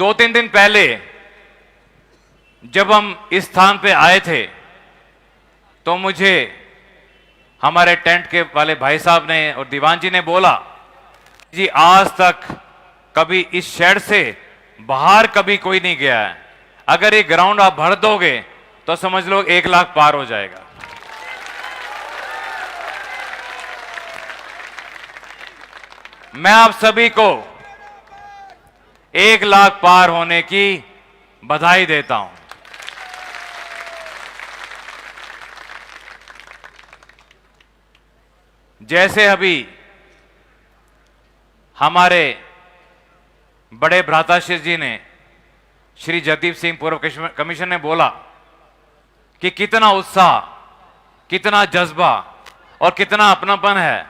2-3 दिन पहले जब हम इस स्थान पे आए थे तो मुझे हमारे टेंट के वाले भाई साहब ने और दीवान जी ने बोला, जी आज तक कभी इस शेड से बाहर कभी कोई नहीं गया है, अगर ये ग्राउंड आप भर दोगे तो समझ लो 1 लाख पार हो जाएगा। मैं आप सभी को 1 लाख पार होने की बधाई देता हूं। जैसे अभी हमारे बड़े भ्राताश्री जी ने, श्री जगदीप सिंह पूर्व कमिश्नर ने बोला कि कितना उत्साह, कितना जज्बा और कितना अपनापन है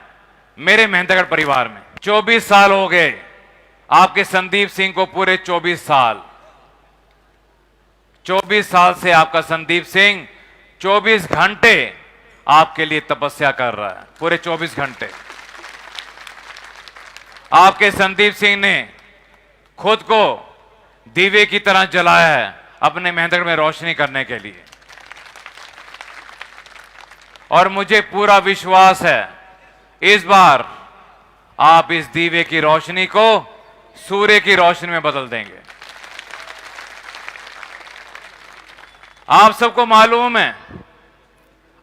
मेरे मेहंदगढ़ परिवार में। 24 साल हो गए आपके संदीप सिंह को, पूरे 24 साल। 24 साल से आपका संदीप सिंह 24 घंटे आपके लिए तपस्या कर रहा है, पूरे 24 घंटे। आपके संदीप सिंह ने खुद को दीवे की तरह जलाया है अपने मेहंदगढ़ में रोशनी करने के लिए। और मुझे पूरा विश्वास है इस बार आप इस दीवे की रोशनी को सूर्य की रोशनी में बदल देंगे। आप सबको मालूम है,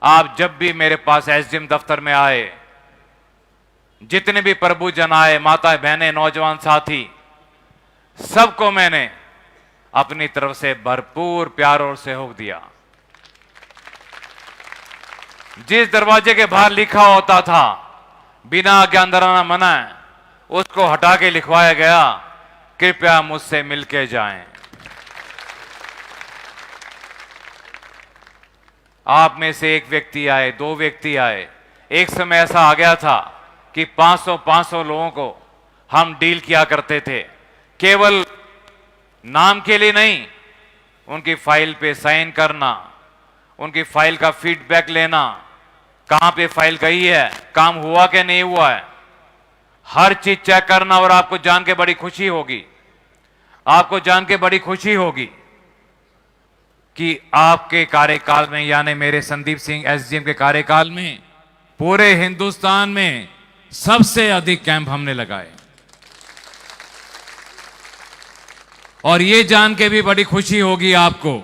आप जब भी मेरे पास एसडीएम दफ्तर में आए, जितने भी प्रभु जन आए, माता बहनें, नौजवान साथी, सबको मैंने अपनी तरफ से भरपूर प्यार और सहयोग दिया। जिस दरवाजे के बाहर लिखा होता था बिना आज्ञा अंदर आना मना है, उसको हटा के लिखवाया गया, कृपया मुझसे मिलके जाएं। आप में से एक व्यक्ति आए, 2 व्यक्ति आए। एक समय ऐसा आ गया था कि 500 लोगों को हम डील किया करते थे, केवल नाम के लिए नहीं, उनकी फाइल पे साइन करना, उनकी फाइल का फीडबैक लेना, कहां पे फाइल गई है, काम हुआ कि नहीं हुआ है, हर चीज चेक करना। और आपको जान के बड़ी खुशी होगी, आपको जान के बड़ी खुशी होगी कि आपके कार्यकाल में, यानी मेरे संदीप सिंह एसडीएम के कार्यकाल में, पूरे हिंदुस्तान में सबसे अधिक कैंप हमने लगाए। और ये जान के भी बड़ी खुशी होगी आपको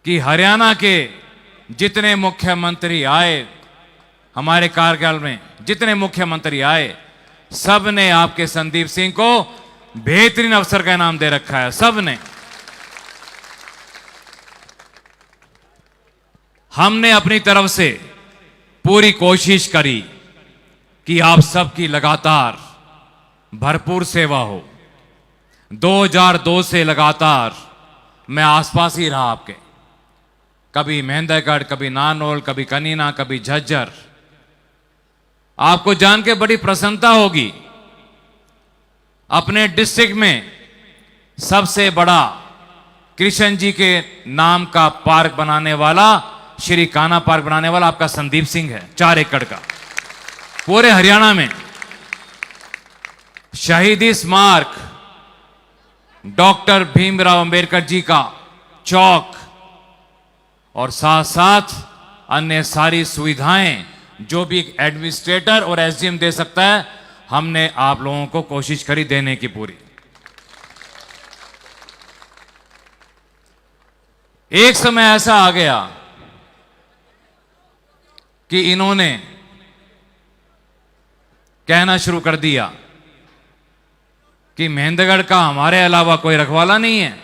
कि हरियाणा के जितने मुख्यमंत्री आए, हमारे कार्यकाल में जितने मुख्यमंत्री आए, सब ने आपके संदीप सिंह को बेहतरीन अफसर का नाम दे रखा है, सब ने। हमने अपनी तरफ से पूरी कोशिश करी कि आप सबकी लगातार भरपूर सेवा हो। 2002 से लगातार मैं आसपास ही रहा आपके, कभी मेहंदगढ़, कभी नानोल, कभी कनीना, कभी झज्जर। आपको जान के बड़ी प्रसन्नता होगी, अपने डिस्ट्रिक्ट में सबसे बड़ा कृष्ण जी के नाम का पार्क बनाने वाला, श्री कान्हा पार्क बनाने वाला आपका संदीप सिंह है, 4 एकड़ का। पूरे हरियाणा में शहीदी स्मारक, डॉक्टर भीमराव अंबेडकर जी का चौक और साथ साथ अन्य सारी सुविधाएं जो भी एक एडमिनिस्ट्रेटर और एसडीएम दे सकता है, हमने आप लोगों को कोशिश करी देने की पूरी। एक समय ऐसा आ गया कि इन्होंने कहना शुरू कर दिया कि मेहंदगढ़ का हमारे अलावा कोई रखवाला नहीं है,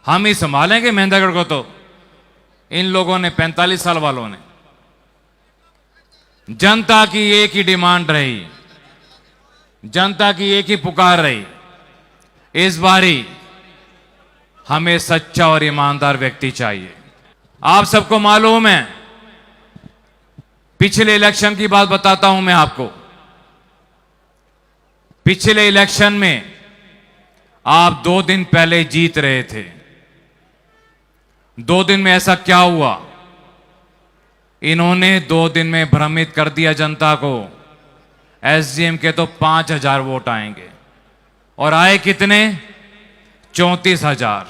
हम ही संभालेंगे मेहंदगढ़ को। तो इन लोगों ने, 45 साल वालों ने, जनता की एक ही डिमांड रही, जनता की एक ही पुकार रही, इस बारी हमें सच्चा और ईमानदार व्यक्ति चाहिए। आप सबको मालूम है, पिछले इलेक्शन की बात बताता हूं मैं आपको। पिछले इलेक्शन में आप 2 दिन पहले जीत रहे थे। 2 दिन में ऐसा क्या हुआ, इन्होंने 2 दिन में भ्रमित कर दिया जनता को। एसडीएम के तो 5000 वोट आएंगे, और आए कितने? 34,000।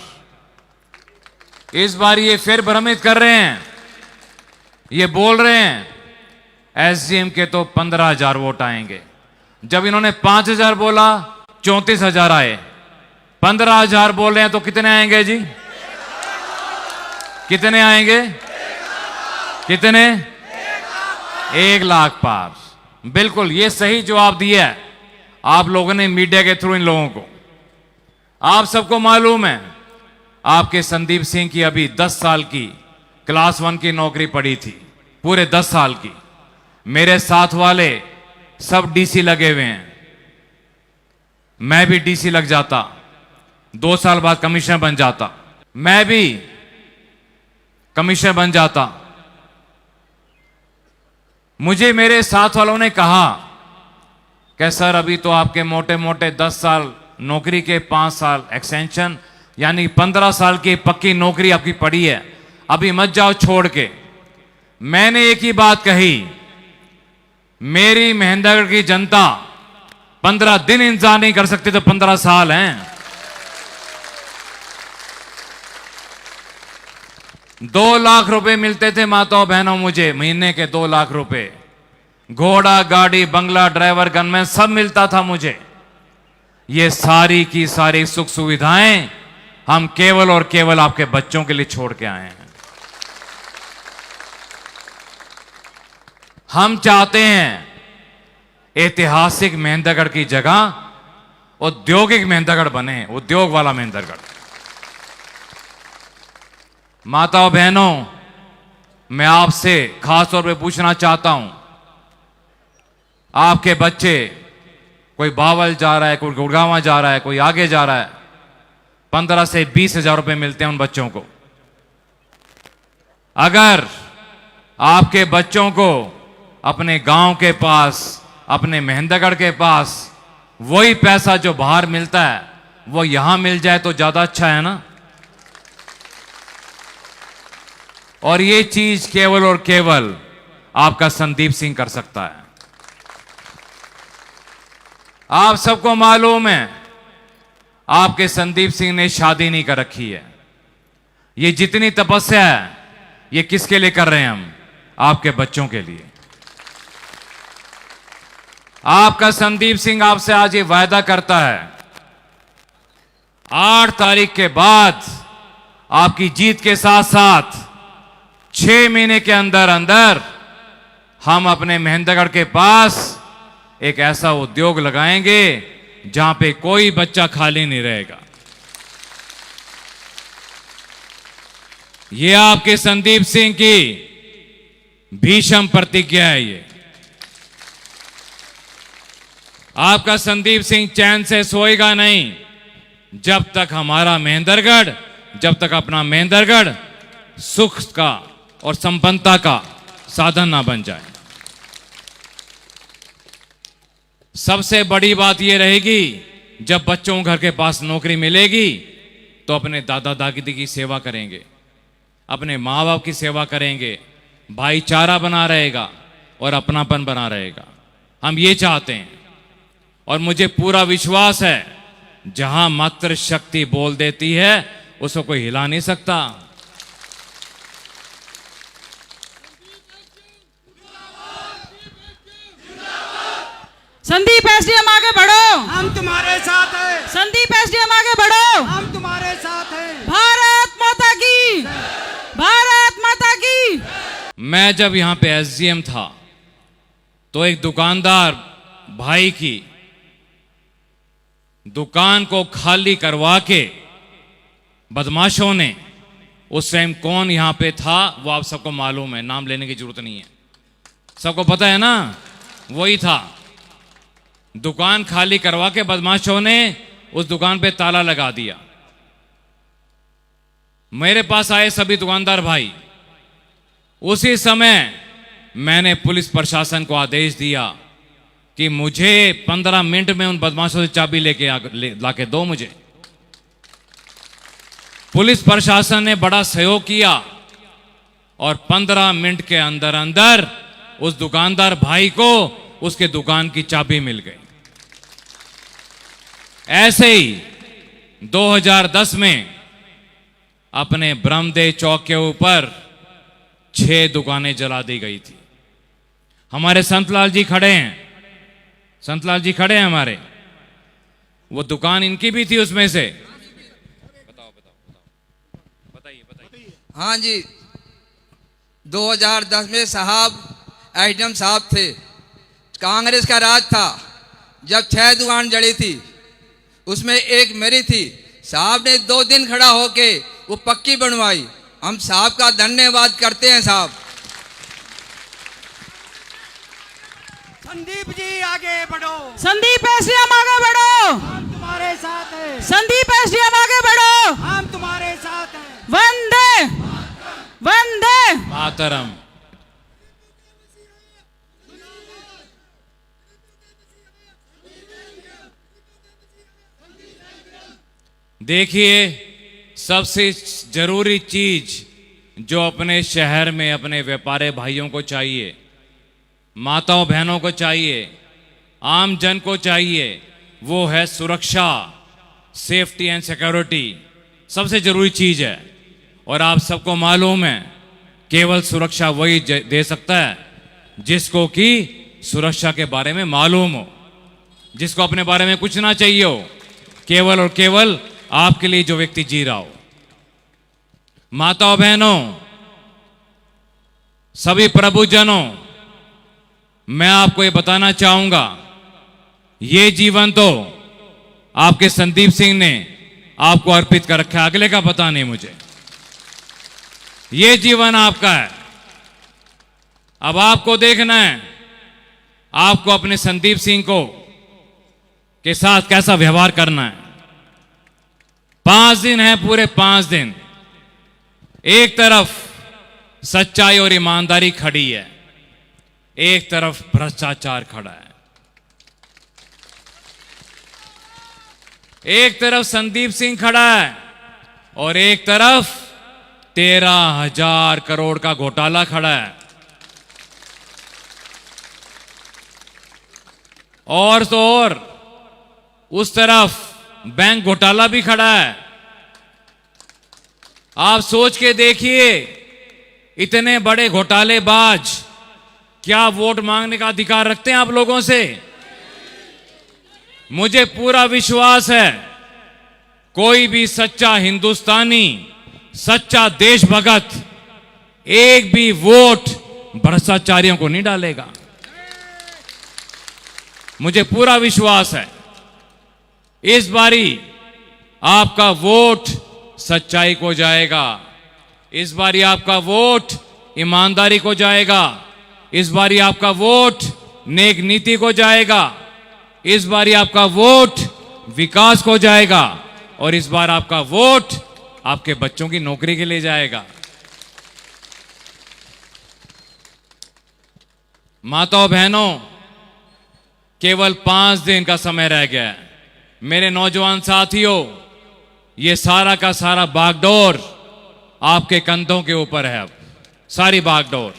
इस बार ये फिर भ्रमित कर रहे हैं, ये बोल रहे हैं एसडीएम के तो 15,000 वोट आएंगे। जब इन्होंने 5,000 बोला 34,000 आए। 15,000 बोल रहे हैं तो कितने आएंगे जी? कितने आएंगे? कितने? 1,00,000 पार। बिल्कुल ये सही जवाब दिया है आप लोगों ने मीडिया के थ्रू इन लोगों को। आप सबको मालूम है आपके संदीप सिंह की अभी 10 साल की क्लास 1 की नौकरी पड़ी थी, पूरे 10 साल की। मेरे साथ वाले सब डीसी लगे हुए हैं, मैं भी डीसी लग जाता, 2 साल बाद कमिश्नर बन जाता, मैं भी कमिश्नर बन जाता। मुझे मेरे साथ वालों ने कहा कि सर अभी तो आपके मोटे मोटे 10 साल नौकरी के 5 साल एक्सटेंशन, यानी 15 साल की पक्की नौकरी आपकी पड़ी है, अभी मत जाओ छोड़ के। मैंने एक ही बात कही, मेरी महेंद्रगढ़ की जनता 15 दिन इंतजार नहीं कर सकती तो 15 साल हैं। 2 लाख रुपए मिलते थे माताओं बहनों मुझे महीने के, 2 लाख रुपए, घोड़ा गाड़ी बंगला ड्राइवर गनमैन सब मिलता था मुझे। ये सारी की सारी सुख सुविधाएं हम केवल और केवल आपके बच्चों के लिए छोड़ के आए हैं। हम चाहते हैं ऐतिहासिक महेंद्रगढ़ की जगह औद्योगिक महेंद्रगढ़ बने, उद्योग वाला महेंद्रगढ़। माताओं बहनों, मैं आपसे खास तौर पे पूछना चाहता हूं, आपके बच्चे कोई बावल जा रहा है, कोई गुड़गांव जा रहा है, कोई आगे जा रहा है, 15 से 20,000 रुपए मिलते हैं उन बच्चों को। अगर आपके बच्चों को अपने गांव के पास, अपने महेंद्रगढ़ के पास वही पैसा जो बाहर मिलता है वो यहां मिल जाए तो ज्यादा अच्छा है ना। और ये चीज केवल और केवल आपका संदीप सिंह कर सकता है। आप सबको मालूम है आपके संदीप सिंह ने शादी नहीं कर रखी है। ये जितनी तपस्या है ये किसके लिए कर रहे हैं हम? आपके बच्चों के लिए। आपका संदीप सिंह आपसे आज ये वायदा करता है 8 तारीख के बाद आपकी जीत के साथ साथ 6 महीने के अंदर अंदर हम अपने महेंद्रगढ़ के पास एक ऐसा उद्योग लगाएंगे जहां पे कोई बच्चा खाली नहीं रहेगा। ये आपके संदीप सिंह की भीषम प्रतिज्ञा है। ये आपका संदीप सिंह चैन से सोएगा नहीं जब तक हमारा महेंद्रगढ़, जब तक अपना महेंद्रगढ़ सुख का और संपन्नता का साधन ना बन जाए। सबसे बड़ी बात यह रहेगी जब बच्चों को घर के पास नौकरी मिलेगी तो अपने दादा दादी की सेवा करेंगे, अपने माँ बाप की सेवा करेंगे, भाईचारा बना रहेगा और अपनापन बना रहेगा। हम ये चाहते हैं और मुझे पूरा विश्वास है जहां मात्र शक्ति बोल देती है उसको कोई हिला नहीं सकता। संदीप एसडीएम आगे बढ़ो, हम तुम्हारे साथ हैं। संदीप एसडीएम आगे बढ़ो, हम तुम्हारे साथ हैं। भारत माता की, भारत माता की। मैं जब यहां पे एसडीएम था तो एक दुकानदार भाई की दुकान को खाली करवा के बदमाशों ने, उस टाइम कौन यहां पे था वो आप सबको मालूम है, नाम लेने की जरूरत नहीं है, सबको पता है ना, वही था। दुकान खाली करवा के बदमाशों ने उस दुकान पे ताला लगा दिया। मेरे पास आए सभी दुकानदार भाई, उसी समय मैंने पुलिस प्रशासन को आदेश दिया कि मुझे 15 मिनट में उन बदमाशों से चाबी लाके दो मुझे। पुलिस प्रशासन ने बड़ा सहयोग किया और 15 मिनट के अंदर अंदर उस दुकानदार भाई को उसके दुकान की चाबी मिल गई। ऐसे ही 2010 में अपने ब्रह्मदेव चौक के ऊपर 6 दुकानें जला दी गई थी। हमारे संतलाल जी खड़े हैं, संतलाल जी खड़े हैं हमारे, वो दुकान इनकी भी थी उसमें से। बताइए। हाँ जी, 2010 में साहब एडम साहब थे, कांग्रेस का राज था। जब 6 दुकान जड़ी थी, उसमें एक मेरी थी। साहब ने 2 दिन खड़ा होके वो पक्की बनवाई। हम साहब का धन्यवाद करते हैं साहब। संदीप जी आगे बढ़ो, संदीप एसडीएम आगे बढ़ो, हम तुम्हारे साथ हैं, संदीप एसडीएम आगे बढ़ो। हम तुम्हारे साथ हैं। वंदे वंदे मातरम। देखिए, सबसे जरूरी चीज जो अपने शहर में अपने व्यापारी भाइयों को चाहिए, माताओं बहनों को चाहिए, आम जन को चाहिए, वो है सुरक्षा, सेफ्टी एंड सिक्योरिटी। सबसे जरूरी चीज है। और आप सबको मालूम है, केवल सुरक्षा वही दे सकता है जिसको कि सुरक्षा के बारे में मालूम हो, जिसको अपने बारे में कुछ ना चाहिए हो, केवल और केवल आपके लिए जो व्यक्ति जी रहा हो। माताओं बहनों, सभी प्रभुजनों, मैं आपको ये बताना चाहूंगा, ये जीवन तो आपके संदीप सिंह ने आपको अर्पित कर रखा है, अगले का पता नहीं मुझे। ये जीवन आपका है। अब आपको देखना है, आपको अपने संदीप सिंह को के साथ कैसा व्यवहार करना है। 5 दिन है, पूरे 5 दिन। एक तरफ सच्चाई और ईमानदारी खड़ी है, एक तरफ भ्रष्टाचार खड़ा है। एक तरफ संदीप सिंह खड़ा है और एक तरफ 13,000 करोड़ का घोटाला खड़ा है। और तो और उस तरफ बैंक घोटाला भी खड़ा है। आप सोच के देखिए, इतने बड़े घोटालेबाज क्या वोट मांगने का अधिकार रखते हैं आप लोगों से? मुझे पूरा विश्वास है, कोई भी सच्चा हिंदुस्तानी, सच्चा देशभक्त एक भी वोट भ्रष्टाचारियों को नहीं डालेगा। मुझे पूरा विश्वास है, इस बारी आपका वोट सच्चाई को जाएगा, इस बारी आपका वोट ईमानदारी को जाएगा, इस बारी आपका वोट नेक नीति को जाएगा, इस बारी आपका वोट विकास को जाएगा और इस बार आपका वोट आपके बच्चों की नौकरी के लिए जाएगा। माताओं बहनों, केवल 5 दिन का समय रह गया है। मेरे नौजवान साथियों, ये सारा का सारा बागडोर आपके कंधों के ऊपर है। अब सारी बागडोर।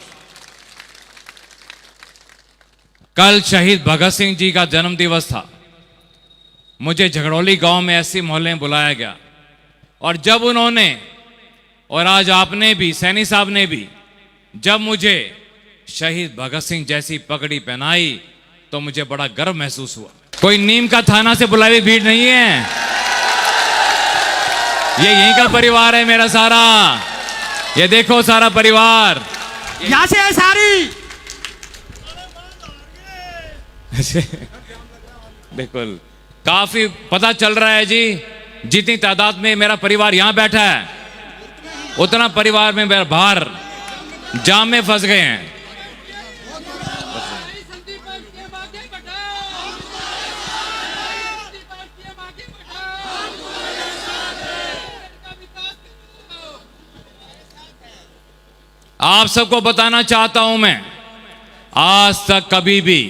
कल शहीद भगत सिंह जी का जन्म दिवस था। मुझे झगड़ौली गांव में ऐसी मोहल्ले में बुलाया गया और जब उन्होंने, और आज आपने भी, सैनी साहब ने भी, जब मुझे शहीद भगत सिंह जैसी पगड़ी पहनाई तो मुझे बड़ा गर्व महसूस हुआ। कोई नीम का थाना से बुलाई हुई भीड़ नहीं है, ये यहीं का परिवार है मेरा सारा। ये देखो सारा परिवार यहाँ से है सारी। बिल्कुल, काफी पता चल रहा है जी, जितनी तादाद में मेरा परिवार यहां बैठा है, उतना परिवार में मेरा बाहर जाम में फंस गए हैं। आप सबको बताना चाहता हूं मैं, आज तक कभी भी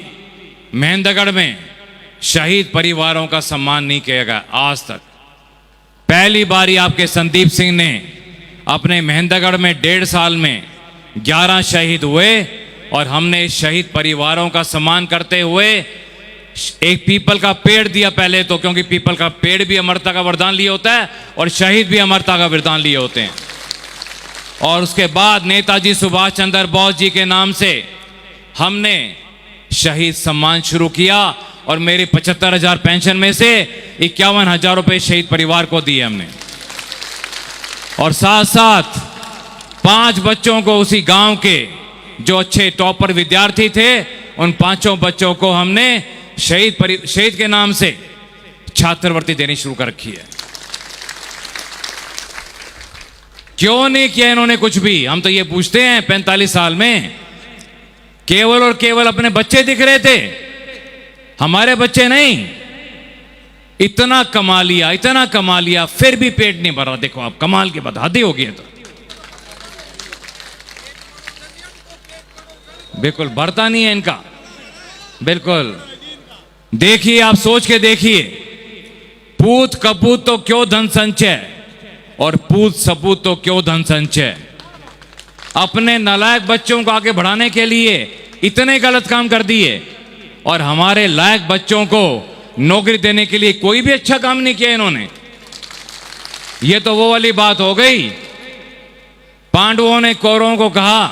महेंद्रगढ़ में शहीद परिवारों का सम्मान नहीं किया गया। आज तक पहली बारी आपके संदीप सिंह ने अपने महेंद्रगढ़ में 1.5 साल में 11 शहीद हुए और हमने शहीद परिवारों का सम्मान करते हुए एक पीपल का पेड़ दिया पहले तो, क्योंकि पीपल का पेड़ भी अमरता का वरदान लिए होता है और शहीद भी अमरता का वरदान लिए होते हैं। और उसके बाद नेताजी सुभाष चंद्र बोस जी के नाम से हमने शहीद सम्मान शुरू किया और मेरे 75,000 पेंशन में से 51,000 रुपए शहीद परिवार को दिए हमने। और साथ साथ 5 बच्चों को उसी गांव के जो अच्छे टॉपर विद्यार्थी थे, उन 5 बच्चों को हमने शहीद के नाम से छात्रवृत्ति देनी शुरू कर रखी है। क्यों नहीं किया इन्होंने कुछ भी, हम तो ये पूछते हैं। 45 साल में केवल और केवल अपने बच्चे दिख रहे थे, हमारे बच्चे नहीं। इतना कमा लिया फिर भी पेट नहीं भर रहा। देखो आप, कमाल की बात, हद ही होगी। तो बिल्कुल भरता नहीं है इनका, बिल्कुल। देखिए, आप सोच के देखिए, पूत कपूत तो क्यों धन संचय और पूत सपूत तो क्यों धन संचय। अपने नालायक बच्चों को आगे बढ़ाने के लिए इतने गलत काम कर दिए और हमारे लायक बच्चों को नौकरी देने के लिए कोई भी अच्छा काम नहीं किया इन्होंने। ये तो वो वाली बात हो गई, पांडवों ने कौरवों को कहा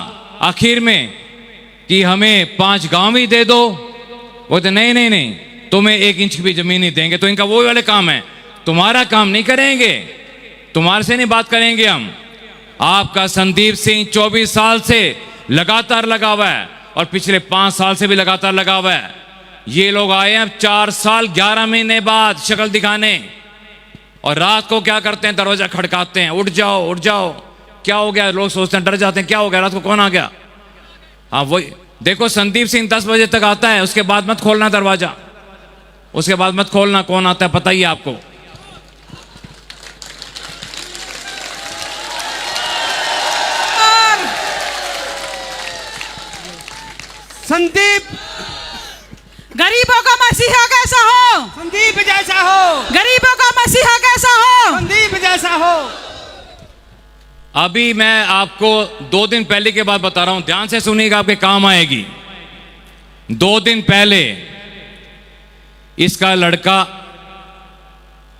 आखिर में कि हमें 5 गांव ही दे दो। वो तो नहीं, तुम्हें 1 इंच की भी जमीन नहीं देंगे। तो इनका वो वाले काम है, तुम्हारा काम नहीं करेंगे, तुम्हारे से नहीं बात करेंगे हम। आपका संदीप सिंह 24 साल से लगातार लगा हुआ है और पिछले 5 साल से भी लगातार लगा हुआ है। ये लोग आए हैं अब 4 साल 11 महीने बाद शक्ल दिखाने, और रात को क्या करते हैं, दरवाजा खड़काते हैं, उठ जाओ। क्या हो गया, लोग सोचते हैं, डर जाते हैं, क्या हो गया, रात को कौन आ गया। हाँ वही देखो, संदीप सिंह 10 बजे तक आता है, उसके बाद मत खोलना दरवाजा, उसके बाद मत खोलना। कौन आता है पता ही है आपको। संदीप गरीबों का मसीहा कैसा हो, संदीप जैसा हो, गरीबों का मसीहा कैसा हो, संदीप जैसा हो। अभी मैं आपको 2 दिन पहले की बात बता रहा हूं, ध्यान से सुनिएगा, आपके काम आएगी। 2 दिन पहले इसका लड़का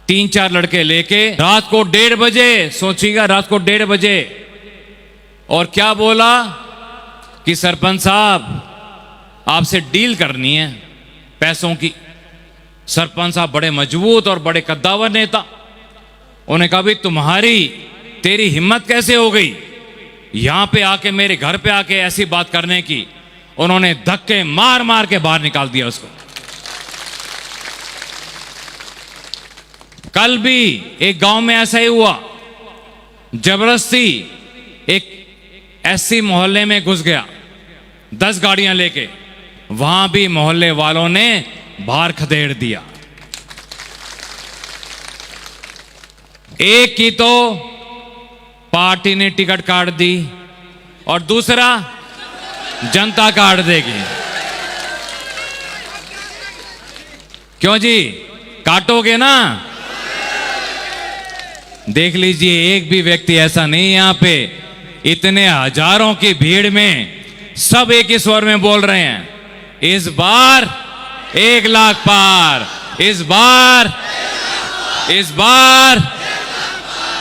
3-4 लड़के लेके रात को 1:30 बजे, सोचिएगा रात को 1:30 बजे, और क्या बोला कि सरपंच साहब आपसे डील करनी है पैसों की। सरपंच साहब बड़े मजबूत और बड़े कद्दावर नेता, उन्होंने कहा भी तेरी हिम्मत कैसे हो गई यहां पे आके, मेरे घर पे आके ऐसी बात करने की। उन्होंने धक्के मार मार के बाहर निकाल दिया उसको। कल भी एक गांव में ऐसा ही हुआ, जबरदस्ती एक एससी मोहल्ले में घुस गया 10 गाड़ियां लेके, वहां भी मोहल्ले वालों ने बाहर खदेड़ दिया। एक की तो पार्टी ने टिकट काट दी और दूसरा जनता काट देगी। क्यों जी, काटोगे ना। देख लीजिए, एक भी व्यक्ति ऐसा नहीं, यहां पे इतने हजारों की भीड़ में सब एक ही स्वर में बोल रहे हैं, इस बार 1 लाख पार, इस बार।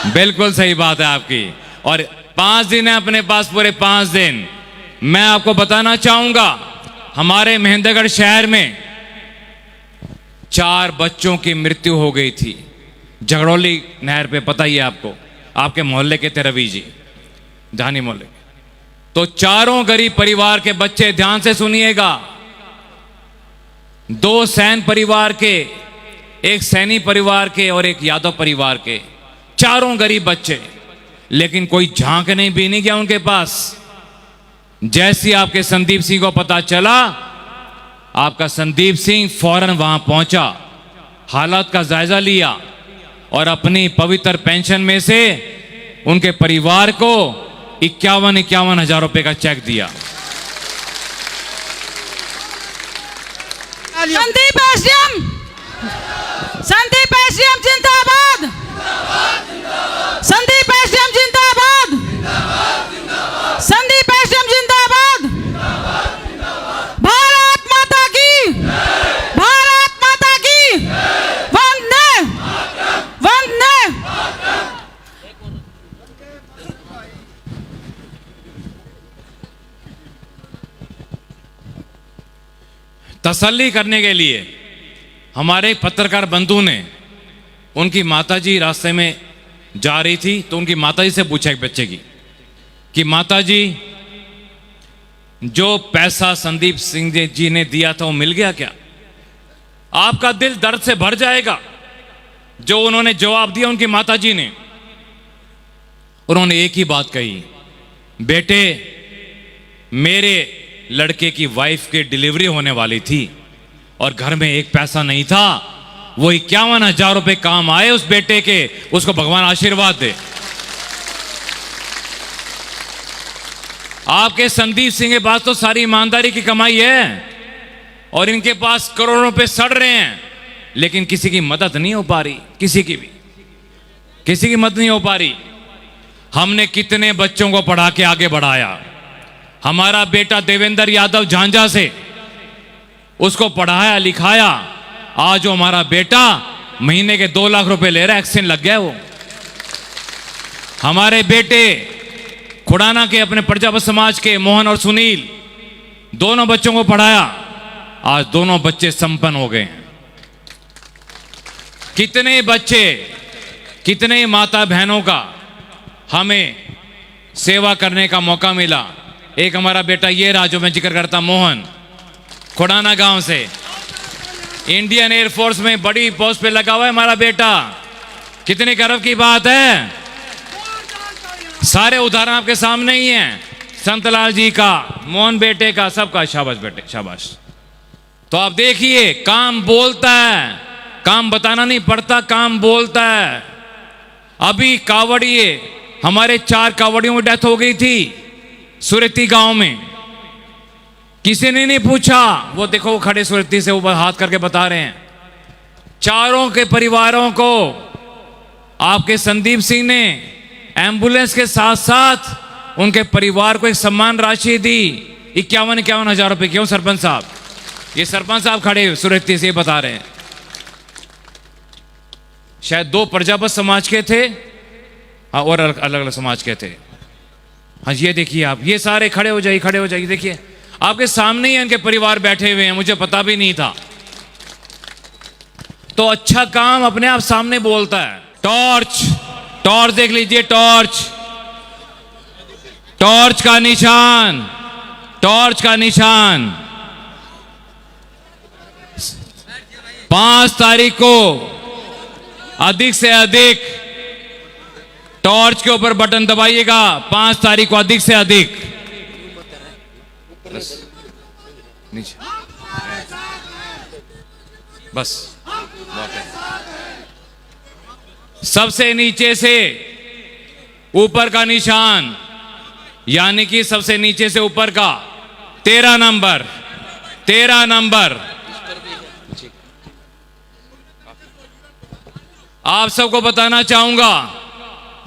बिल्कुल सही बात है आपकी। और 5 दिन है अपने पास, पूरे 5 दिन। मैं आपको बताना चाहूंगा, हमारे महेंद्रगढ़ शहर में 4 बच्चों की मृत्यु हो गई थी झगड़ौली नहर पे, पता ही है आपको, आपके मोहल्ले के थे रवि जी, धानी मोहल्ले। तो 4 गरीब परिवार के बच्चे, ध्यान से सुनिएगा, 2 सैन परिवार के, एक सैनी परिवार के और एक यादव परिवार के, 4 गरीब बच्चे। लेकिन कोई झांकने भी नहीं गया उनके पास। जैसे आपके संदीप सिंह को पता चला, आपका संदीप सिंह फौरन वहां पहुंचा, हालात का जायजा लिया और अपनी पवित्र पेंशन में से उनके परिवार को 51 हजार रुपए का चेक दिया। संदीप एसडीएम जिंदाबाद, संदीप एसडीएम जिंदाबाद, संदीप एसडीएम जिंदाबाद। भारत माता की, भारत तसल्ली करने के लिए हमारे एक पत्रकार बंधु ने, उनकी माताजी रास्ते में जा रही थी तो उनकी माताजी से पूछा एक बच्चे की कि माताजी, जो पैसा संदीप सिंह जी ने दिया था वो मिल गया क्या? आपका दिल दर्द से भर जाएगा जो उन्होंने जवाब दिया उनकी माताजी ने। उन्होंने एक ही बात कही, बेटे मेरे लड़के की वाइफ की डिलीवरी होने वाली थी और घर में एक पैसा नहीं था, वो 51,000 रुपए काम आए उस बेटे के, उसको भगवान आशीर्वाद दे। आपके संदीप सिंह के पास तो सारी ईमानदारी की कमाई है और इनके पास करोड़ों रुपए सड़ रहे हैं, लेकिन किसी की मदद नहीं हो पा रही, किसी की मदद नहीं हो पा रही। हमने कितने बच्चों को पढ़ा के आगे बढ़ाया। हमारा बेटा देवेंद्र यादव झांझा से, उसको पढ़ाया लिखाया, आज वो हमारा बेटा महीने के 2 लाख रुपए ले रहा है, एक्सीडेंट लग गया वो। हमारे बेटे खुड़ाना के अपने प्रजापत समाज के मोहन और सुनील, दोनों बच्चों को पढ़ाया, आज दोनों बच्चे संपन्न हो गए हैं। कितने बच्चे, कितने माता बहनों का हमें सेवा करने का मौका मिला। एक हमारा बेटा ये रहा जो मैं जिक्र करता, मोहन, खुड़ाना गांव से, इंडियन एयरफोर्स में बड़ी पोस्ट पे लगा हुआ है हमारा बेटा। कितने गर्व की बात है। सारे उदाहरण आपके सामने ही हैं, संतलाल जी का, मोहन बेटे का, सबका। शाबाश बेटे शाबाश। तो आप देखिए, काम बोलता है, काम बताना नहीं पड़ता, काम बोलता है। अभी कावड़िए, हमारे 4 कावड़ियों की डेथ हो गई थी सुरती गांव में, किसी ने नहीं पूछा। वो देखो वो खड़े सुरती से ऊपर हाथ करके बता रहे हैं। चारों के परिवारों को आपके संदीप सिंह ने एम्बुलेंस के साथ साथ उनके परिवार को एक सम्मान राशि दी, 51,000 रुपए। क्यों सरपंच साहब? ये सरपंच साहब खड़े सुरती से बता रहे हैं। शायद 2 प्रजापत समाज के थे और अलग अलग समाज के थे। हाँ ये देखिए आप, ये सारे खड़े हो जाइए, खड़े हो जाइए। देखिए आपके सामने ही इनके परिवार बैठे हुए हैं, मुझे पता भी नहीं था। तो अच्छा काम अपने आप सामने बोलता है। टॉर्च, टॉर्च देख लीजिए, टॉर्च, टॉर्च का निशान, टॉर्च का निशान। 5 तारीख को अधिक से अधिक टॉर्च के ऊपर बटन दबाइएगा। 5 तारीख को अधिक से अधिक। नीचे बस, सबसे नीचे से ऊपर का निशान, यानी कि सबसे नीचे से ऊपर का 13 नंबर, 13 नंबर। आप सबको बताना चाहूंगा,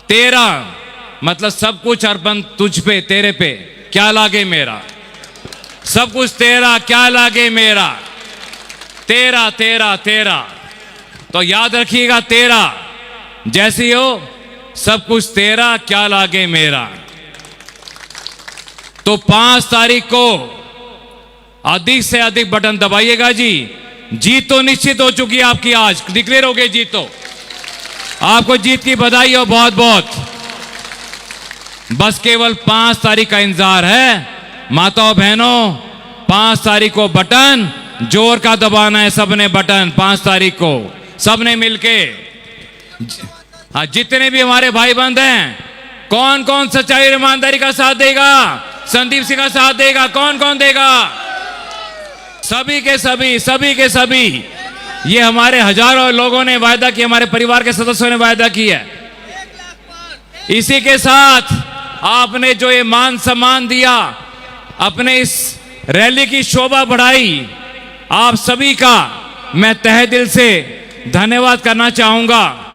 13 मतलब सब कुछ अर्पण तुझ पे, तेरे पे, क्या लागे मेरा, सब कुछ तेरा, क्या लागे मेरा। 13 13 13। तो याद रखिएगा, 13 जैसी हो, सब कुछ तेरा, क्या लागे मेरा। तो 5 तारीख को अधिक से अधिक बटन दबाइएगा जी। जीत तो निश्चित हो चुकी है आपकी, आज डिक्लेयर हो गई जीत। तो आपको जीत की बधाई हो बहुत बहुत। बस केवल 5 तारीख का इंतजार है। माताओं बहनों, 5 तारीख को बटन जोर का दबाना है सबने, बटन 5 तारीख को सबने मिलके। हाँ, जितने भी हमारे भाई बंद हैं, कौन कौन सच्चाई और ईमानदारी का साथ देगा, संदीप सिंह का साथ देगा, कौन कौन देगा? सभी के सभी, सभी के सभी। ये हमारे हजारों लोगों ने वायदा किया, हमारे परिवार के सदस्यों ने वायदा किया। इसी के साथ आपने जो ये मान सम्मान दिया, अपने इस रैली की शोभा बढ़ाई, आप सभी का मैं तहे दिल से धन्यवाद करना चाहूंगा।